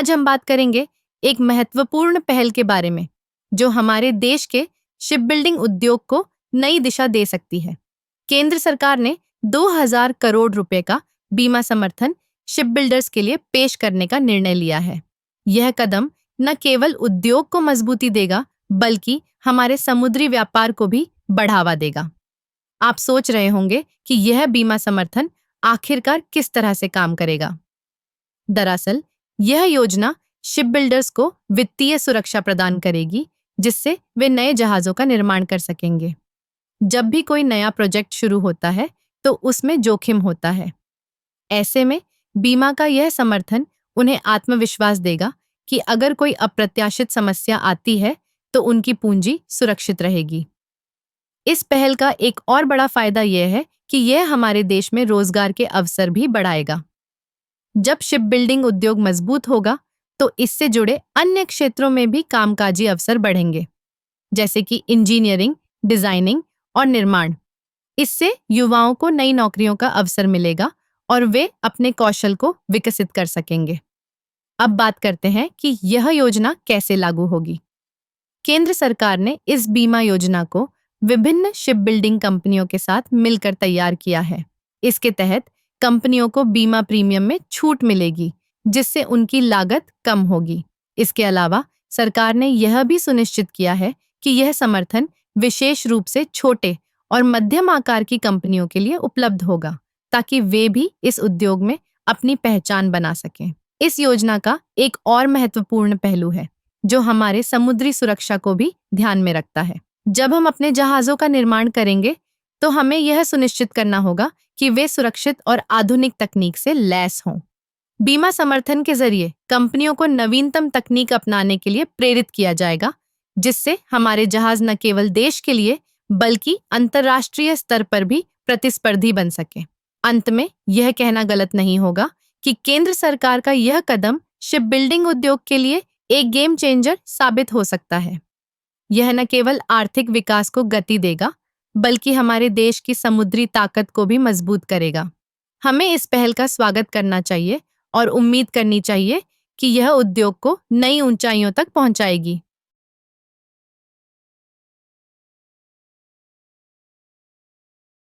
आज हम बात करेंगे एक महत्वपूर्ण पहल के बारे में जो हमारे देश के शिप बिल्डिंग उद्योग को नई दिशा दे सकती है। केंद्र सरकार ने 2000 करोड़ रुपए का बीमा समर्थन शिप बिल्डर्स के लिए पेश करने का निर्णय लिया है। यह कदम न केवल उद्योग को मजबूती देगा बल्कि हमारे समुद्री व्यापार को भी बढ़ावा देगा। आप सोच रहे होंगे कि यह बीमा समर्थन आखिरकार किस तरह से काम करेगा। दरअसल यह योजना शिप बिल्डर्स को वित्तीय सुरक्षा प्रदान करेगी जिससे वे नए जहाजों का निर्माण कर सकेंगे। जब भी कोई नया प्रोजेक्ट शुरू होता है तो उसमें जोखिम होता है। ऐसे में बीमा का यह समर्थन उन्हें आत्मविश्वास देगा कि अगर कोई अप्रत्याशित समस्या आती है तो उनकी पूंजी सुरक्षित रहेगी। इस पहल का एक और बड़ा फायदा यह है कि यह हमारे देश में रोजगार के अवसर भी बढ़ाएगा। जब शिप बिल्डिंग उद्योग मजबूत होगा तो इससे जुड़े अन्य क्षेत्रों में भी कामकाजी अवसर बढ़ेंगे, जैसे कि इंजीनियरिंग, डिजाइनिंग और निर्माण। इससे युवाओं को नई नौकरियों का अवसर मिलेगा और वे अपने कौशल को विकसित कर सकेंगे। अब बात करते हैं कि यह योजना कैसे लागू होगी। केंद्र सरकार ने इस बीमा योजना को विभिन्न शिप बिल्डिंग कंपनियों के साथ मिलकर तैयार किया है। इसके तहत कंपनियों को बीमा प्रीमियम में छूट मिलेगी जिससे उनकी लागत कम होगी। इसके अलावा सरकार ने यह भी सुनिश्चित किया है कि यह समर्थन विशेष रूप से छोटे और मध्यम आकार की कंपनियों के लिए उपलब्ध होगा ताकि वे भी इस उद्योग में अपनी पहचान बना सकें। इस योजना का एक और महत्वपूर्ण पहलू है जो हमारे समुद्री सुरक्षा को भी ध्यान में रखता है। जब हम अपने जहाजों का निर्माण करेंगे तो हमें यह सुनिश्चित करना होगा कि वे सुरक्षित और आधुनिक तकनीक से लैस हों। बीमा समर्थन के जरिए कंपनियों को नवीनतम तकनीक अपनाने के लिए प्रेरित किया जाएगा जिससे हमारे जहाज न केवल देश के लिए बल्कि अंतर्राष्ट्रीय स्तर पर भी प्रतिस्पर्धी बन सके। अंत में यह कहना गलत नहीं होगा कि केंद्र सरकार का यह कदम शिप बिल्डिंग उद्योग के लिए एक गेम चेंजर साबित हो सकता है। यह न केवल आर्थिक विकास को गति देगा बल्कि हमारे देश की समुद्री ताकत को भी मजबूत करेगा। हमें इस पहल का स्वागत करना चाहिए और उम्मीद करनी चाहिए कि यह उद्योग को नई ऊंचाइयों तक पहुंचाएगी।